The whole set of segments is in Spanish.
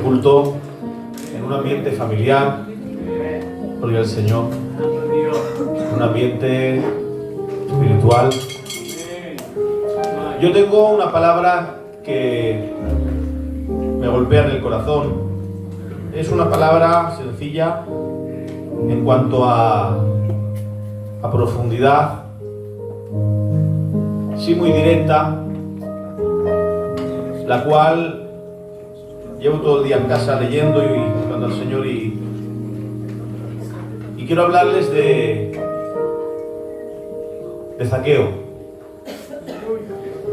culto en un ambiente familiar, gloria al Señor, en un ambiente espiritual. Yo tengo una palabra que me golpea en el corazón. Es una palabra sencilla en cuanto a profundidad, sí muy directa, la cual llevo todo el día en casa leyendo y buscando al Señor y quiero hablarles de Zaqueo,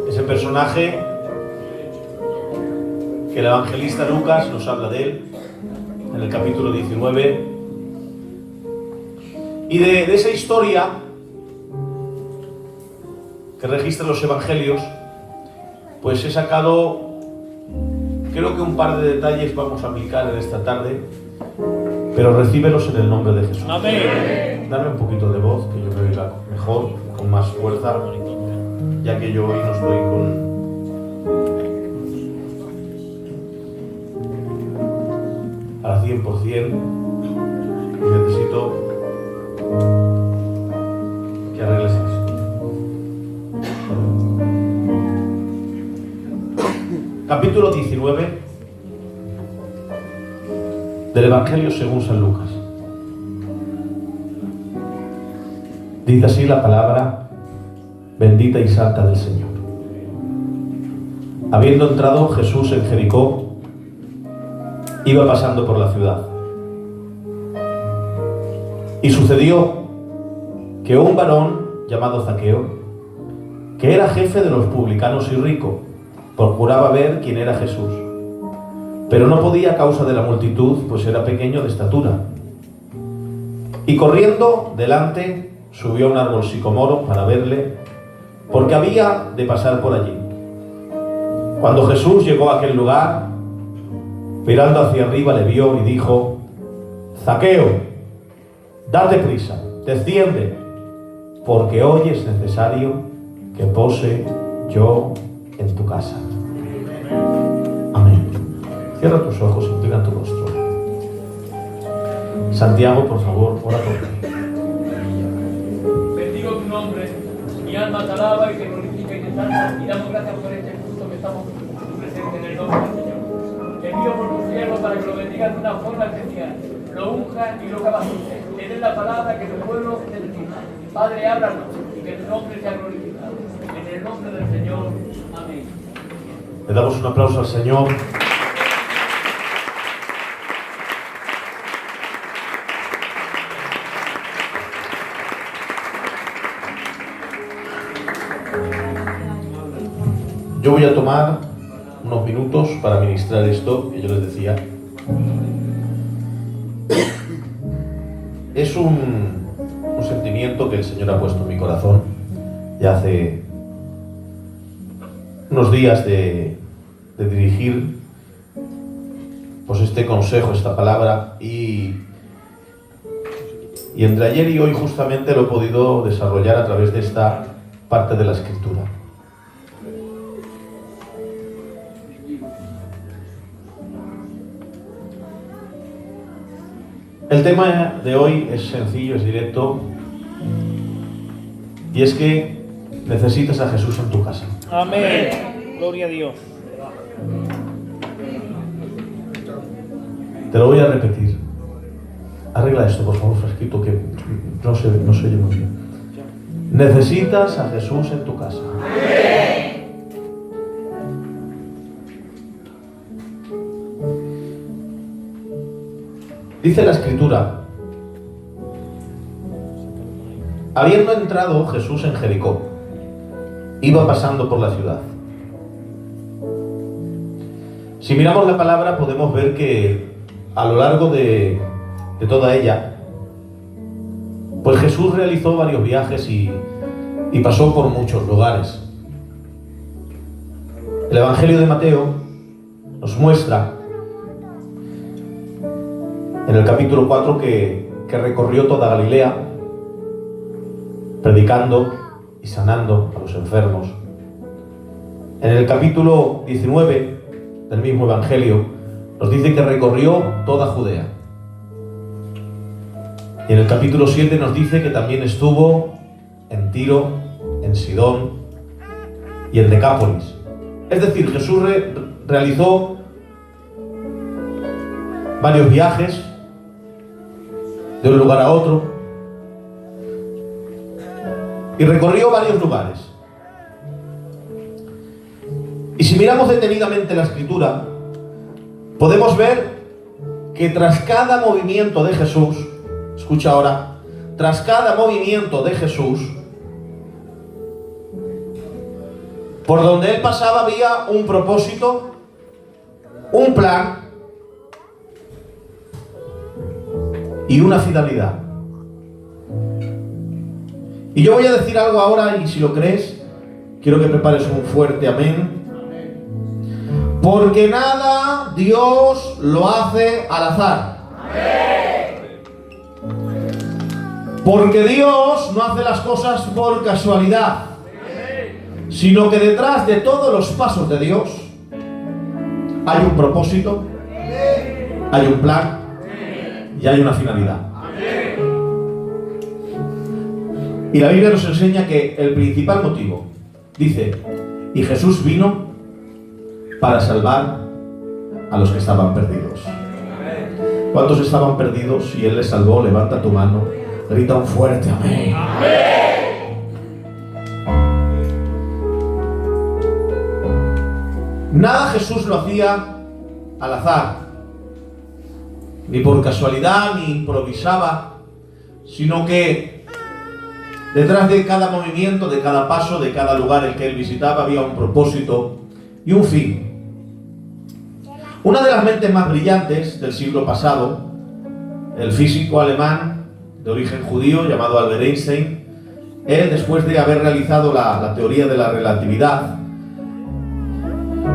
ese personaje que el evangelista Lucas nos habla de él en el capítulo 19. Y de esa historia que registran los evangelios, pues he sacado, creo que un par de detalles vamos a aplicar en esta tarde, pero recíbelos en el nombre de Jesús. Amén. Dame un poquito de voz, que yo me oiga mejor, con más fuerza, ya que yo hoy no estoy al 100%, necesito que arregles eso. Capítulo 19 del Evangelio según San Lucas. Dice así la palabra bendita y santa del Señor. Habiendo entrado Jesús en Jericó, iba pasando por la ciudad. Y sucedió que un varón llamado Zaqueo, que era jefe de los publicanos y rico, procuraba ver quién era Jesús, pero no podía a causa de la multitud, pues era pequeño de estatura. Y corriendo delante, subió a un árbol sicomoro para verle, porque había de pasar por allí. Cuando Jesús llegó a aquel lugar, mirando hacia arriba le vio y dijo: Zaqueo, date prisa, desciende, porque hoy es necesario que pose yo en tu casa. Amén. Cierra tus ojos, inclina tu rostro. Santiago, por favor, ora por mí. Bendigo tu nombre, mi alma te alaba y te glorifica y te exalta, y damos gracias por este culto que estamos presentes en el nombre del Señor. Te pido por tu siervo para que lo bendiga de una forma especial, lo unja y lo capacite. Le dé la palabra que tu pueblo necesita. Padre, háblanos y que tu nombre sea glorificado. En el nombre del Señor. Amén. Le damos un aplauso al Señor. Yo voy a tomar unos minutos para ministrar esto que yo les decía. Es un sentimiento que el Señor ha puesto en mi corazón ya hace unos días de dirigir pues este consejo, esta palabra, y entre ayer y hoy justamente lo he podido desarrollar a través de esta parte de la Escritura. El tema de hoy es sencillo, es directo, y es que necesitas a Jesús en tu casa. Amén. Gloria a Dios. Te lo voy a repetir. Arregla esto, por favor, Frasquito, que no se oye muy bien. Necesitas a Jesús en tu casa. Dice la Escritura: habiendo entrado Jesús en Jericó, iba pasando por la ciudad. Si miramos la palabra podemos ver que a lo largo de toda ella, pues Jesús realizó varios viajes y pasó por muchos lugares. El Evangelio de Mateo nos muestra en el capítulo 4 que recorrió toda Galilea, predicando y sanando a los enfermos. En el capítulo 19 del mismo Evangelio nos dice que recorrió toda Judea. Y en el capítulo 7 nos dice que también estuvo en Tiro, en Sidón y en Decápolis. Es decir, Jesús realizó varios viajes de un lugar a otro y recorrió varios lugares. Y si miramos detenidamente la Escritura, podemos ver que tras cada movimiento de Jesús, escucha ahora, tras cada movimiento de Jesús, por donde él pasaba había un propósito, un plan y una finalidad. Y yo voy a decir algo ahora, y si lo crees, quiero que prepares un fuerte amén. Porque nada Dios lo hace al azar. Porque Dios no hace las cosas por casualidad, sino que detrás de todos los pasos de Dios hay un propósito, hay un plan y hay una finalidad. Y la Biblia nos enseña que el principal motivo, dice, y Jesús vino para salvar a los que estaban perdidos. ¿Cuántos estaban perdidos y Él les salvó? Levanta tu mano, grita un fuerte amén. Nada Jesús lo hacía al azar, ni por casualidad, ni improvisaba, sino que detrás de cada movimiento, de cada paso, de cada lugar el que Él visitaba había un propósito y un fin. Una de las mentes más brillantes del siglo pasado, el físico alemán de origen judío llamado Albert Einstein, él, después de haber realizado la teoría de la relatividad,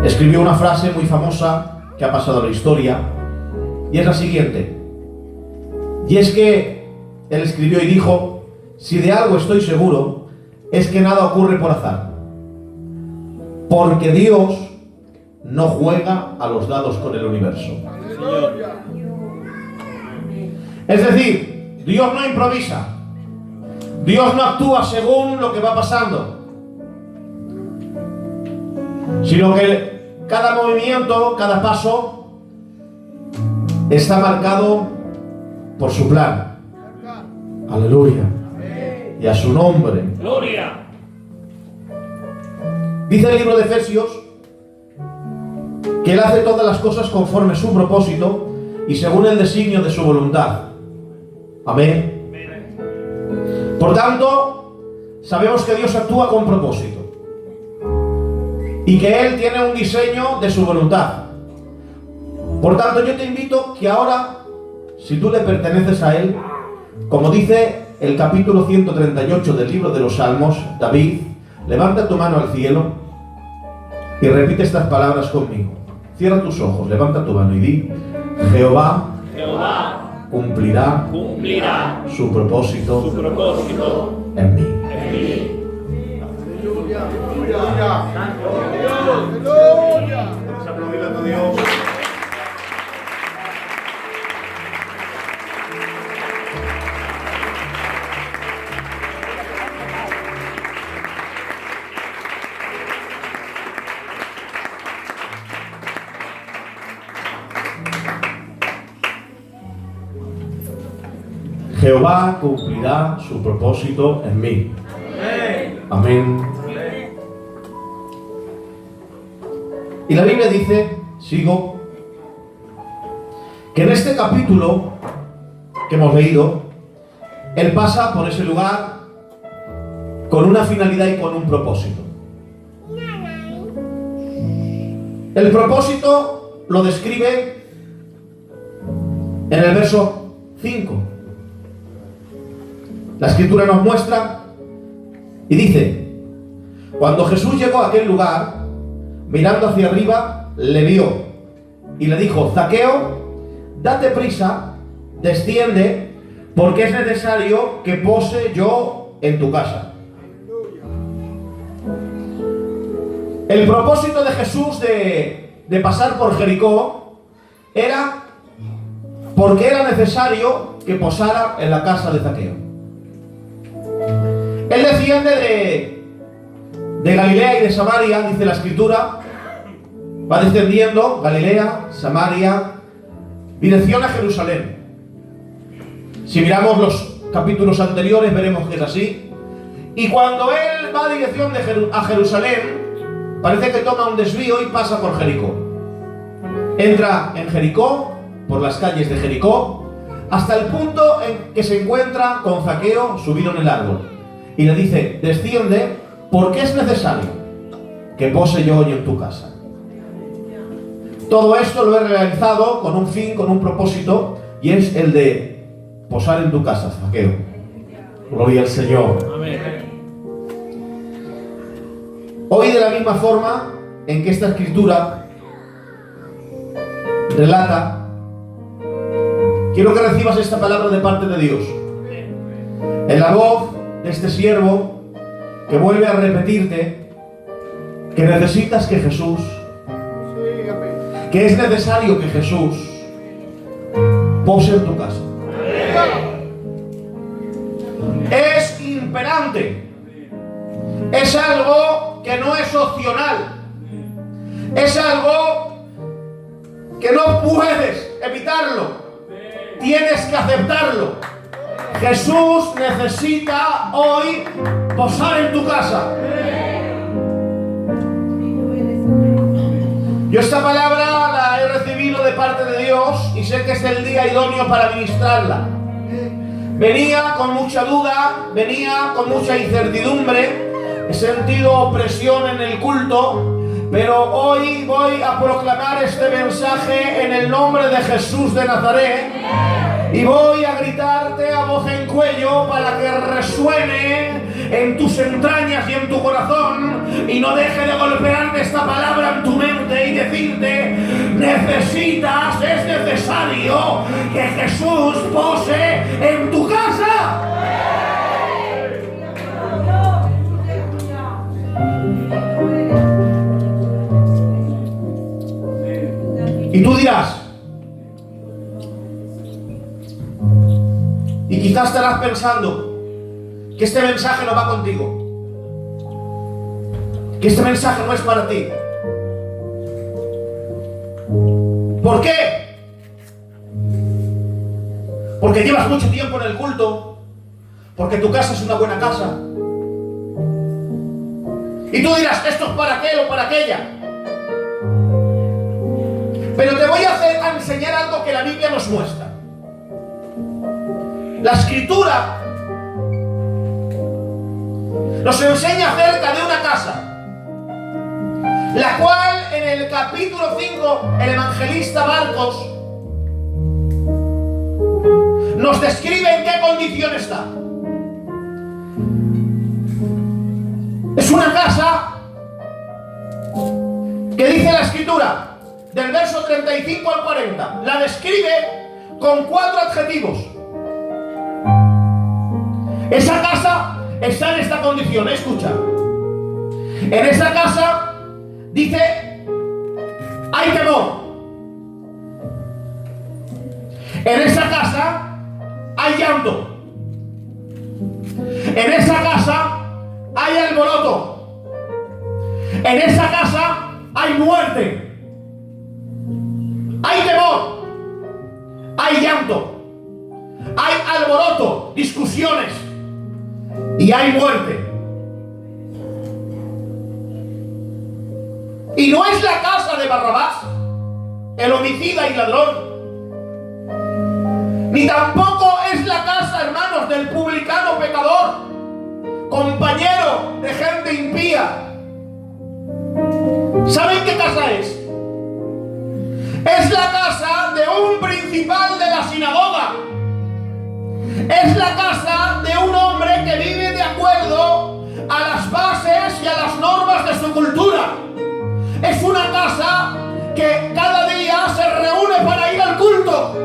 escribió una frase muy famosa que ha pasado a la historia, y es la siguiente. Y es que él escribió y dijo: si de algo estoy seguro, es que nada ocurre por azar, porque Dios no juega a los dados con el universo. Es decir, Dios no improvisa, Dios no actúa según lo que va pasando, sino que cada movimiento, cada paso está marcado por su plan. Aleluya. Y a su nombre. Gloria. Dice el libro de Efesios que Él hace todas las cosas conforme su propósito y según el designio de su voluntad. Amén. Por tanto, sabemos que Dios actúa con propósito y que Él tiene un diseño de su voluntad. Por tanto, yo te invito que ahora, si tú le perteneces a Él, como dice el capítulo 138 del libro de los Salmos, David, levanta tu mano al cielo y repite estas palabras conmigo. Cierra tus ojos, levanta tu mano y di: Jehová cumplirá su propósito en mí. Vamos a aplaudirle a tu Dios. Jehová cumplirá su propósito en mí. Amén. Y la Biblia dice, sigo, que en este capítulo que hemos leído, Él pasa por ese lugar con una finalidad y con un propósito. El propósito lo describe en el verso 5. La Escritura nos muestra y dice: cuando Jesús llegó a aquel lugar, mirando hacia arriba, le vio y le dijo: Zaqueo, date prisa, desciende, porque es necesario que pose yo en tu casa. El propósito de Jesús de pasar por Jericó era porque era necesario que posara en la casa de Zaqueo. Él desciende de Galilea y de Samaria, dice la Escritura. Va descendiendo, Galilea, Samaria, dirección a Jerusalén. Si miramos los capítulos anteriores, veremos que es así. Y cuando él va a dirección a Jerusalén, parece que toma un desvío y pasa por Jericó. Entra en Jericó, por las calles de Jericó, hasta el punto en que se encuentra con Zaqueo subido en el árbol. Y le dice, desciende, porque es necesario que pose yo hoy en tu casa. Todo esto lo he realizado con un fin, con un propósito, y es el de posar en tu casa, Zaqueo. Gloria al Señor. Amén. Hoy, de la misma forma en que esta Escritura relata, quiero que recibas esta palabra de parte de Dios, en la voz de este siervo que vuelve a repetirte que necesitas que Jesús, que es necesario que Jesús pose en tu casa. Es imperante, es algo que no es opcional, es algo que no puedes evitarlo, tienes que aceptarlo. Jesús necesita hoy posar en tu casa. Yo esta palabra la he recibido de parte de Dios y sé que es el día idóneo para ministrarla. Venía con mucha duda, venía con mucha incertidumbre, he sentido opresión en el culto, pero hoy voy a proclamar este mensaje en el nombre de Jesús de Nazaret y voy a gritarte a voz en cuello para que resuene en tus entrañas y en tu corazón y no deje de golpearte esta palabra en tu mente y decirte: necesitas, es necesario que Jesús pose en tu casa. Y tú dirás, y quizás estarás pensando que este mensaje no va contigo, que este mensaje no es para ti. ¿Por qué? Porque llevas mucho tiempo en el culto, porque tu casa es una buena casa. Y tú dirás, esto es para aquel o para aquella. Pero te voy a enseñar algo que la Biblia nos muestra. La Escritura nos enseña acerca de una casa, la cual en el capítulo 5, el evangelista Marcos nos describe en qué condición está. Es una casa que dice la Escritura, del verso 35 al 40, la describe con 4 adjetivos. Esa casa está en esta condición, escucha. En esa casa dice, hay temor. En esa casa hay llanto. En esa casa hay alboroto. En esa casa hay muerte. Hay temor, hay llanto, hay alboroto, discusiones y hay muerte. Y no es la casa de Barrabás, el homicida y ladrón, ni tampoco es la casa, hermanos, del publicano pecador, compañero de gente impía. ¿Saben qué casa es? Es la casa de un principal de la sinagoga. Es la casa de un hombre que vive de acuerdo a las bases y a las normas de su cultura. Es una casa que cada día se reúne para ir al culto.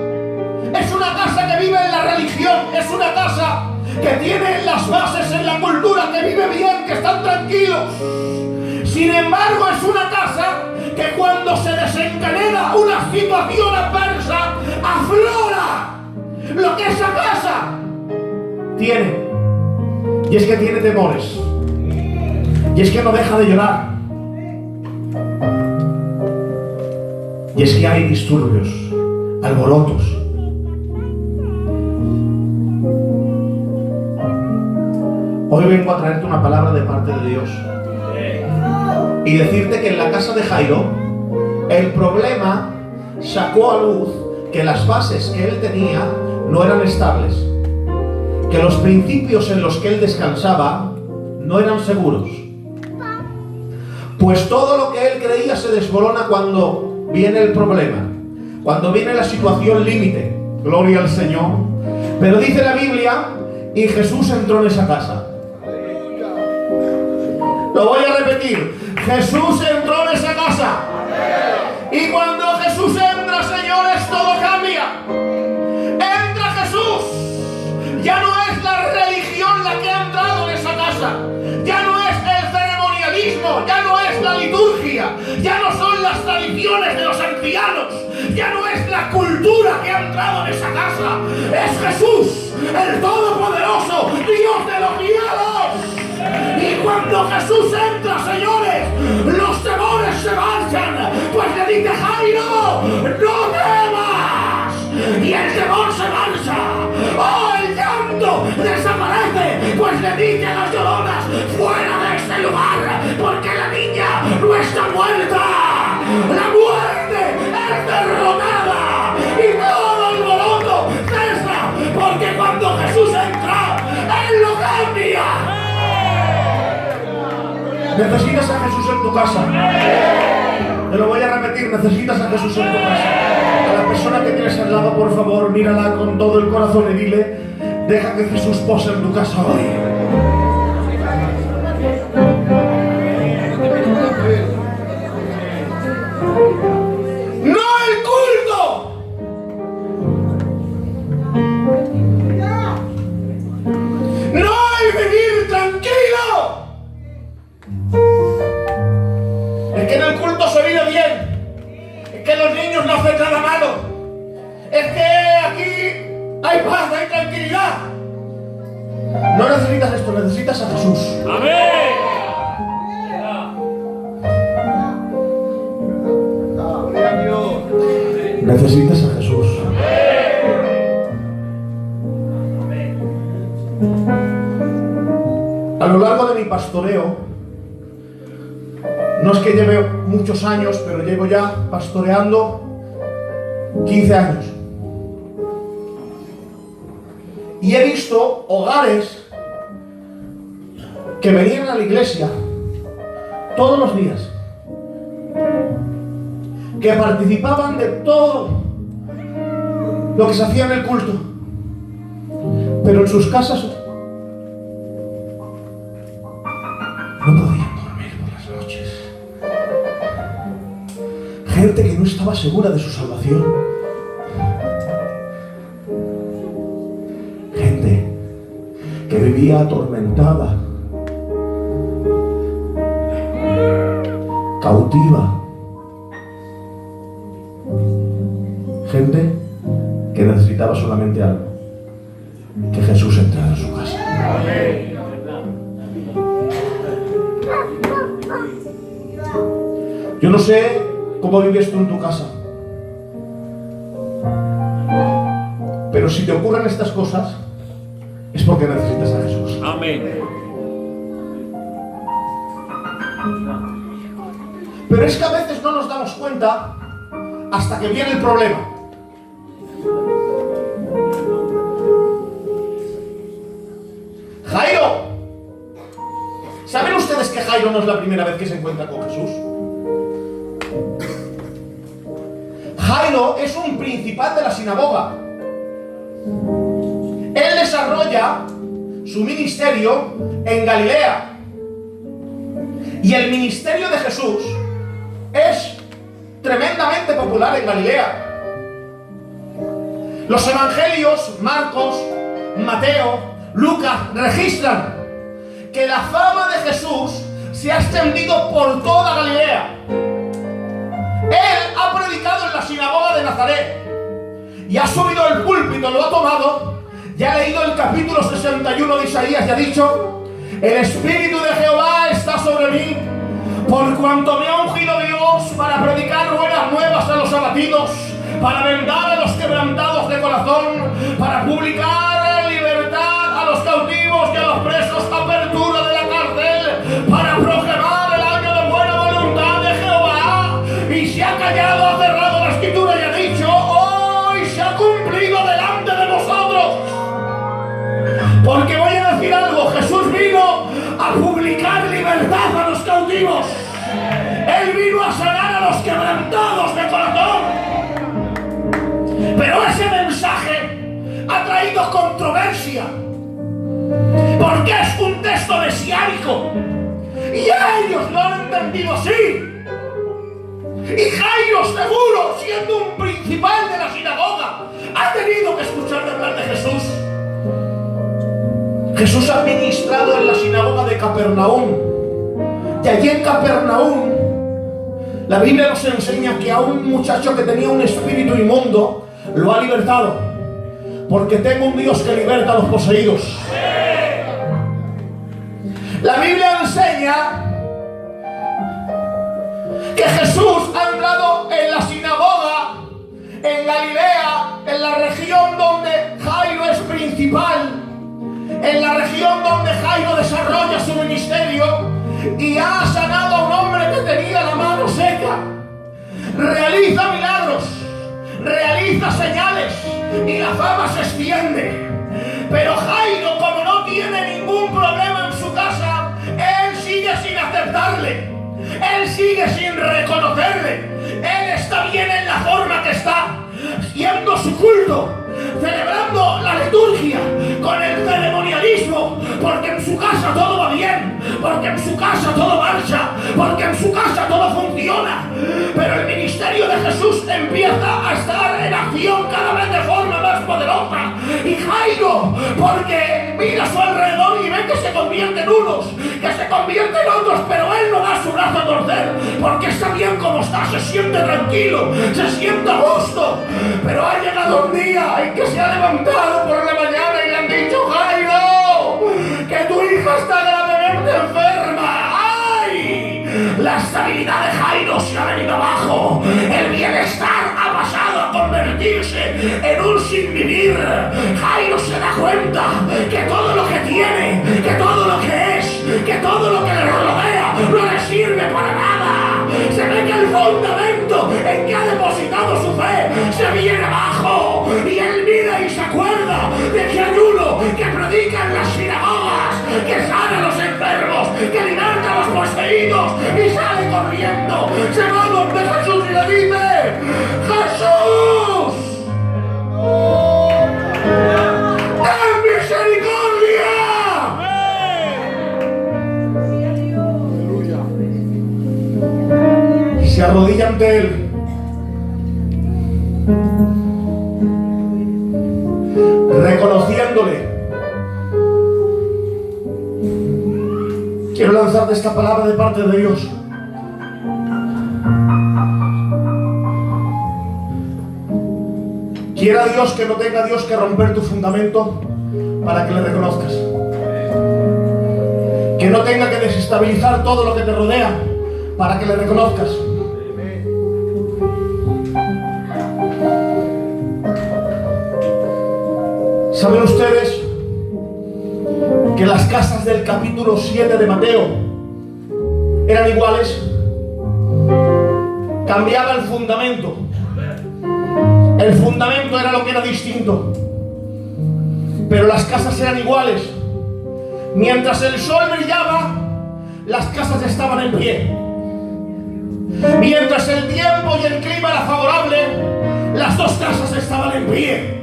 Es una casa que vive en la religión. Es una casa que tiene las bases en la cultura, que vive bien, que están tranquilos. Sin embargo, es una casa que cuando se desencadena una situación adversa, lo que esa casa tiene. Y es que tiene temores. Y es que no deja de llorar. Y es que hay disturbios, alborotos. Hoy vengo a traerte una palabra de parte de Dios y decirte que en la casa de Jairo el problema sacó a luz que las bases que él tenía no eran estables, que los principios en los que él descansaba no eran seguros. Pues todo lo que él creía se desmorona cuando viene el problema, cuando viene la situación límite. Gloria al Señor. Pero dice la Biblia, y Jesús entró en esa casa. Lo voy a repetir. Jesús entró en esa casa. Y cuando Jesús entra, señores, todo cambia. Entra Jesús. Ya no es la religión la que ha entrado en esa casa. Ya no es el ceremonialismo. Ya no es la liturgia. Ya no son las tradiciones de los ancianos. Ya no es la cultura que ha entrado en esa casa. Es Jesús, el Todopoderoso, Dios de los cielos. Y cuando Jesús entra, señores, los temores se marchan. Pues le dice, Jairo, no temas. Y el temor se marcha. ¡Oh, el llanto desaparece! Pues le dice a las lloronas, fuera de este lugar, porque la niña no está muerta. La muerte es derrotada. Y todo el alboroto cesa, porque cuando Jesús entra, Él lo cambia. Necesitas a Jesús en tu casa. Te lo voy a repetir, necesitas a Jesús en tu casa. A la persona que tienes al lado, por favor, mírala con todo el corazón y dile, deja que Jesús pose en tu casa hoy. ¡No el culto! ¡No el vivir tranquilo! Es que en el culto se vive bien. Es que los niños no hacen nada malo. Es que aquí hay paz, hay tranquilidad. No necesitas esto, necesitas a Jesús. ¡Amén! Necesitas a Jesús. A lo largo de mi pastoreo, no es que lleve muchos años, pero llevo ya pastoreando 15 años. Y he visto hogares que venían a la iglesia todos los días, que participaban de todo lo que se hacía en el culto, pero en sus casas no podían dormir por las noches. Gente que no estaba segura de su salvación. Gente que vivía atormentada, cautiva. Gente que necesitaba solamente algo, que Jesús entrara en su casa. Yo no sé cómo vives tú en tu casa, pero si te ocurren estas cosas, es porque necesitas a Jesús. Amén. Pero es que a veces no nos damos cuenta hasta que viene el problema. Jairo. ¿Saben ustedes que Jairo no es la primera vez que se encuentra con Jesús? Jairo es un principal de la sinagoga. Él desarrolla su ministerio en Galilea. Y el ministerio de Jesús es tremendamente popular en Galilea. Los evangelios, Marcos, Mateo, Lucas, registran que la fama de Jesús se ha extendido por toda Galilea. Él ha predicado en la sinagoga de Nazaret y ha subido el púlpito, lo ha tomado, ya ha leído el capítulo 61 de Isaías y ha dicho: el Espíritu de Jehová está sobre mí, por cuanto me ha ungido Dios para predicar buenas nuevas a los abatidos, para vendar a los quebrantados de corazón, para publicar libertad a los cautivos y a los presos, apertura de la cárcel, para proclamar el año de buena voluntad de Jehová. Y se ha callado, ha cerrado la escritura y ha dicho: hoy se ha cumplido delante de vosotros. Porque voy a decir algo: Jesús vino a publicar libertad a los cautivos. Él vino a sanar a los quebrantados de corazón. Pero ese mensaje ha traído controversia, porque es un texto mesiánico y a ellos lo han entendido así. Y Jairo, seguro, siendo un principal de la sinagoga, ha tenido que escuchar de hablar de Jesús. Jesús ha ministrado en la sinagoga de Capernaum, y allí en Capernaum la Biblia nos enseña que a un muchacho que tenía un espíritu inmundo lo ha libertado, porque tengo un Dios que liberta a los poseídos. La Biblia enseña que Jesús ha entrado en la sinagoga en Galilea, en la región donde Jairo es principal, en la región donde Jairo desarrolla su ministerio, y ha sanado a un hombre que tenía la mano seca. Realiza milagros, realiza señales y la fama se extiende. Pero Jairo, como no tiene ningún problema en su casa, él sigue sin aceptarle, él sigue sin reconocerle. Él está bien en la forma que está, haciendo su culto, celebrando la liturgia con el ceremonialismo, porque en su casa todo va bien, porque en su casa todo marcha, porque en su casa todo funciona. Pero el ministerio de Jesús empieza a estar en acción cada vez de forma más poderosa. Y Jairo, porque mira a su alrededor y ve que se convierten unos, que se convierten otros, pero él no da su brazo a torcer, porque está bien como está, se siente tranquilo, se siente a gusto. Pero ha llegado un día en que se ha levantado por la mañana y le han dicho: Jairo, que tu hija está gravemente enferma. ¡Ay! La estabilidad de Jairo se ha venido abajo. El bienestar ha pasado a convertirse en un sinvivir. Jairo se da cuenta que todo lo que tiene, que todo lo que es, que todo lo que le rodea no le sirve para nada. Se ve que el fundamento en que ha depositado su fe se viene abajo. Y él mira y se acuerda de que hay uno que predica en las sinagogas, que sana a los enfermos, que liberta a los poseídos, y sale corriendo. Se va donde Jesús y le dice: ¡Jesús! ¡Ten misericordia! Y se arrodilla ante él. Reconociéndole. Quiero lanzarte esta palabra de parte de Dios. Quiera Dios que no tenga Dios que romper tu fundamento para que le reconozcas. Que no tenga que desestabilizar todo lo que te rodea para que le reconozcas. ¿Saben ustedes que las casas del capítulo 7 de Mateo eran iguales? Cambiaba el fundamento. El fundamento era lo que era distinto, pero las casas eran iguales. Mientras el sol brillaba, las casas estaban en pie. Mientras el tiempo y el clima era favorable, las dos casas estaban en pie.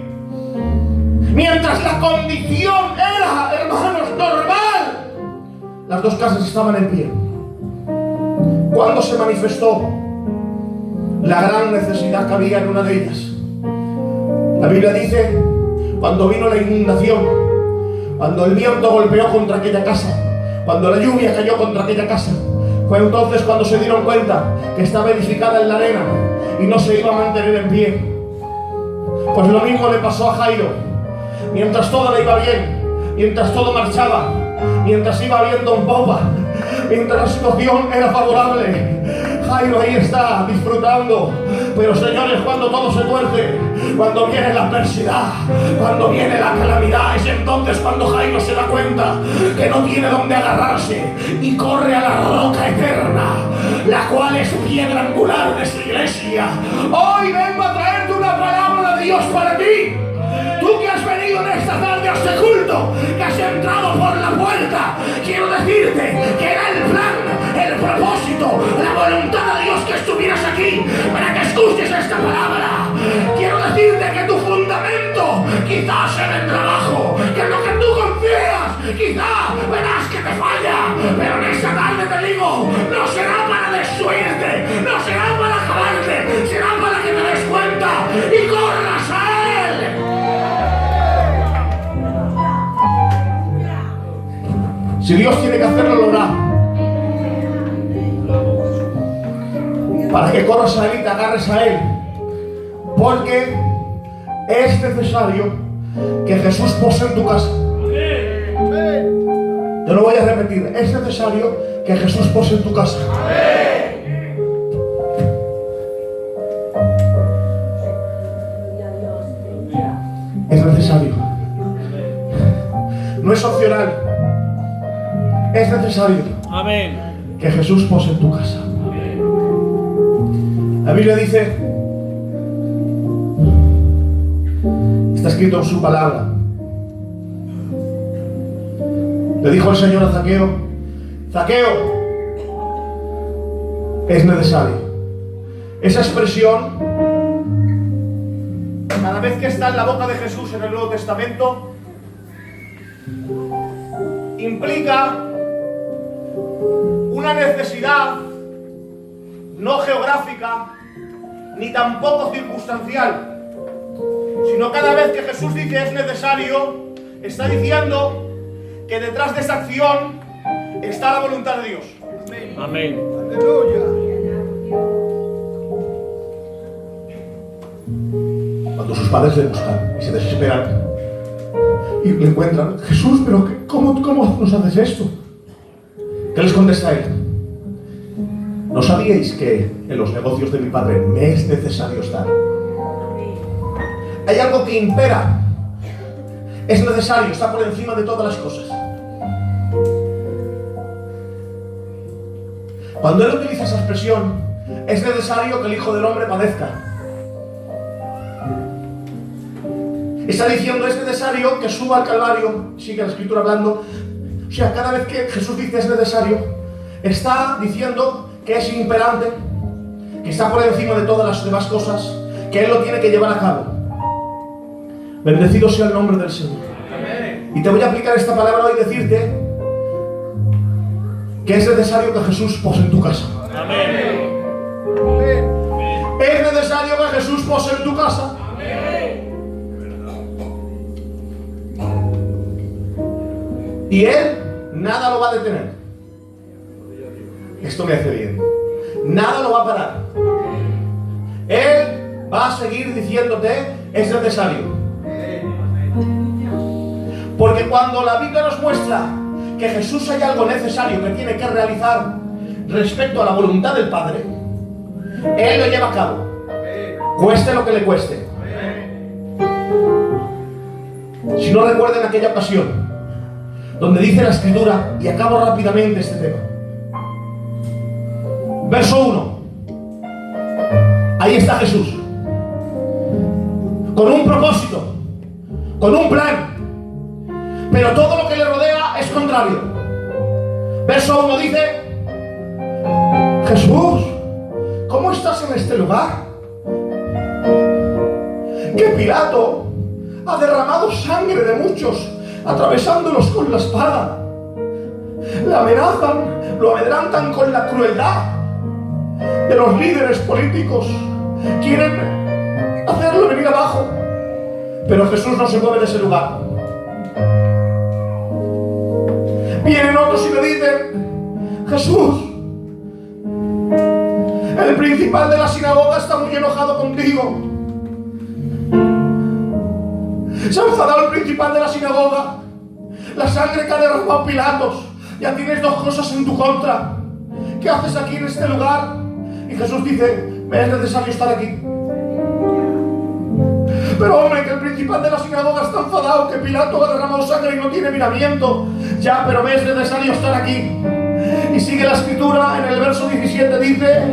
Mientras la condición era, hermanos, normal, las dos casas estaban en pie. ¿Cuándo se manifestó la gran necesidad que había en una de ellas? La Biblia dice: cuando vino la inundación, cuando el viento golpeó contra aquella casa, cuando la lluvia cayó contra aquella casa, fue entonces cuando se dieron cuenta que estaba edificada en la arena y no se iba a mantener en pie. Pues lo mismo le pasó a Jairo. Mientras todo le iba bien, mientras todo marchaba, mientras iba viento en popa, mientras la situación era favorable, Jairo ahí está disfrutando. Pero señores, cuando todo se tuerce, cuando viene la adversidad, cuando viene la calamidad, es entonces cuando Jairo se da cuenta que no tiene dónde agarrarse y corre a la roca eterna, la cual es piedra angular de su iglesia. Hoy vengo a traerte una palabra de Dios para ti. Tú que has venido en esta tarde a este culto, que has entrado por la puerta, quiero decirte que era el plan, el propósito, la voluntad de Dios que estuvieras aquí para que escuches esta palabra. Quiero decirte que tu fundamento quizás se vendrá abajo, que en lo que tú confías quizá verás que te falla, pero en esta tarde te digo, no será para destruirte, no será para acabarte, será para que te des cuenta y corras a Él. Si Dios tiene que hacerlo, lo hará. Para que corras a Él y te agarres a Él. Porque es necesario que Jesús pose en tu casa. Yo lo voy a repetir. Es necesario que Jesús pose en tu casa. Es necesario. No es opcional. Es necesario que Jesús pose en tu casa. La Biblia dice, está escrito en su palabra. Le dijo el Señor a Zaqueo, Zaqueo, es necesario. Esa expresión, cada vez que está en la boca de Jesús en el Nuevo Testamento, implica una necesidad no geográfica ni tampoco circunstancial, sino cada vez que Jesús dice es necesario, está diciendo que detrás de esa acción está la voluntad de Dios. Amén. Aleluya. Cuando sus padres le buscan y se desesperan y le encuentran, Jesús, pero ¿cómo nos haces esto? ¿Qué les contesta él? ¿No sabíais que en los negocios de mi padre me es necesario estar? Hay algo que impera. Es necesario, está por encima de todas las cosas. Cuando él utiliza esa expresión, es necesario que el Hijo del Hombre padezca. Está diciendo, es necesario que suba al Calvario. Sigue la Escritura hablando. O sea, cada vez que Jesús dice es necesario, está diciendo que es imperante, que está por encima de todas las demás cosas, que Él lo tiene que llevar a cabo. Bendecido sea el nombre del Señor. Amén. Y te voy a aplicar esta palabra hoy y decirte que es necesario que Jesús pose en tu casa. Amén. Es necesario que Jesús pose en tu casa. Y Él nada lo va a detener. Esto me hace bien. Nada lo va a parar. Él va a seguir diciéndote, es necesario. Porque cuando la Biblia nos muestra que Jesús hay algo necesario que tiene que realizar respecto a la voluntad del Padre, Él lo lleva a cabo. Cueste lo que le cueste. Si no recuerden aquella ocasión donde dice la Escritura, y acabo rápidamente este tema. Verso 1. Ahí está Jesús. Con un propósito, con un plan. Pero todo lo que le rodea es contrario. Verso 1 dice, Jesús, ¿cómo estás en este lugar? Que Pilato ha derramado sangre de muchos, atravesándolos con la espada. Le amenazan, lo amedrantan con la crueldad de los líderes políticos. Quieren hacerlo venir abajo, pero Jesús no se mueve de ese lugar. Vienen otros y le dicen, Jesús, el principal de la sinagoga está muy enojado contigo. Se ha enfadado el principal de la sinagoga. La sangre que ha derramado Pilatos. Ya tienes dos cosas en tu contra. ¿Qué haces aquí en este lugar? Y Jesús dice, me es necesario estar aquí. Pero hombre, que el principal de la sinagoga está enfadado, que Pilato ha derramado sangre y no tiene miramiento. Ya, pero me es necesario estar aquí. Y sigue la escritura, en el verso 17 dice,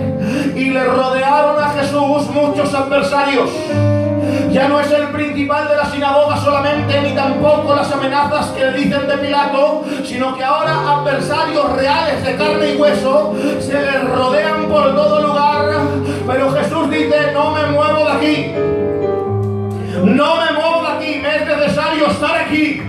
y le rodearon a Jesús muchos adversarios. Ya no es el principal de la sinagoga solamente, ni tampoco las amenazas que le dicen de Pilato, sino que ahora adversarios reales de carne y hueso se le rodean por todo lugar. Pero Jesús dice, no me muevo de aquí. No me muevo de aquí, me es necesario estar aquí.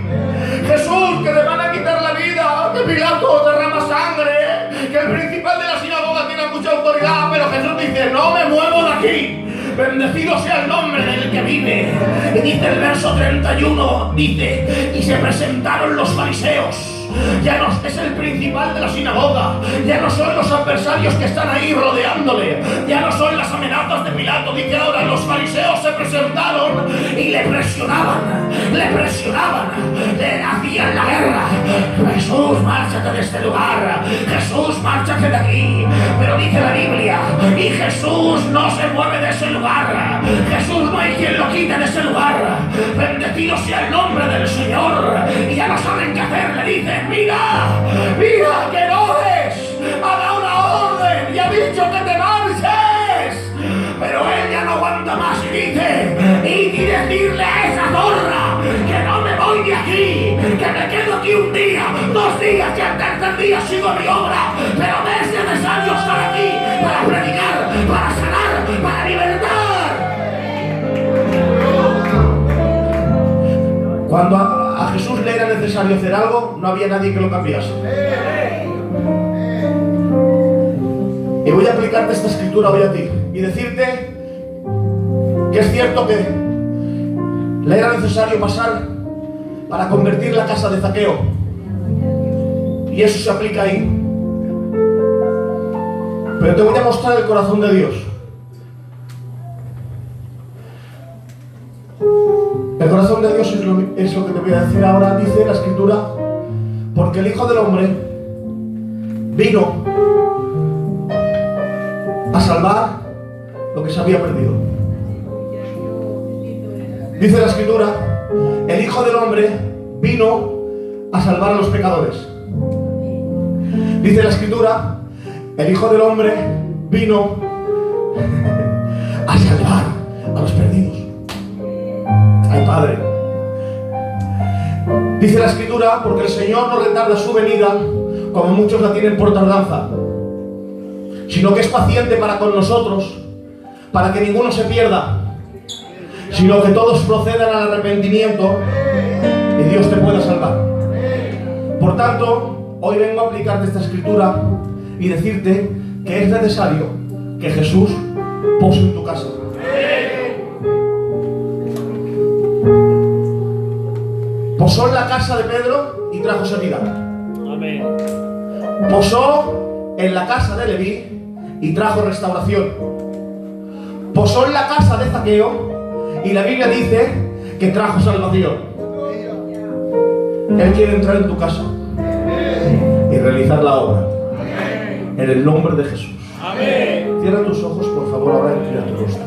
Jesús, que le van a quitar la vida, que Pilato derrama sangre, que el principal de la sinagoga tiene mucha autoridad, pero Jesús dice, no me muevo de aquí. Bendecido sea el nombre del que vive. Y dice el verso 31, dice, y se presentaron los fariseos. Ya no es el principal de la sinagoga, ya no son los adversarios que están ahí rodeándole, ya no son las amenazas de Pilato. Dice ahora, los fariseos se presentaron y le presionaban, le hacían la guerra. Jesús, márchate de este lugar, Jesús, márchate de aquí. Pero dice la Biblia, y Jesús no se mueve de ese lugar, Jesús no hay quien lo quite de ese lugar. Bendecido sea el nombre del Señor. Y ya no saben qué hacer, le dicen, mira, que Herodes ha dado una orden y ha dicho que te marches. Pero él ya no aguanta más y dice, y decirle a esa zorra que no me voy de aquí, que me quedo aquí un día, 2 días, y al tercer día sigo mi obra. Pero me es necesario estar aquí para predicar, para sanar, para libertar. Cuando a Jesús le era necesario hacer algo, no había nadie que lo cambiase. Y voy a aplicarte esta escritura hoy a ti y decirte que es cierto que le era necesario pasar para convertir la casa de Zaqueo. Y eso se aplica ahí. Pero te voy a mostrar el corazón de Dios. El corazón de Dios es lo que te voy a decir ahora. Dice la escritura, porque el Hijo del Hombre vino a salvar lo que se había perdido. Dice la escritura, el Hijo del Hombre vino a salvar a los pecadores. Dice la escritura, el Hijo del Hombre vino a salvar a los perdidos. Ay, Padre. Dice la escritura, porque el Señor no retarda su venida, como muchos la tienen por tardanza, sino que es paciente para con nosotros, para que ninguno se pierda, sino que todos procedan al arrepentimiento y Dios te pueda salvar. Por tanto, hoy vengo a aplicarte esta escritura y decirte que es necesario que Jesús pose en tu casa. Posó en la casa de Pedro y trajo sanidad. Amén. Posó en la casa de Leví y trajo restauración. Posó en la casa de Zaqueo y la Biblia dice que trajo salvación. Él quiere entrar en tu casa y realizar la obra. En el nombre de Jesús. Amén. Cierra tus ojos, por favor, ahora inclina tu rostro.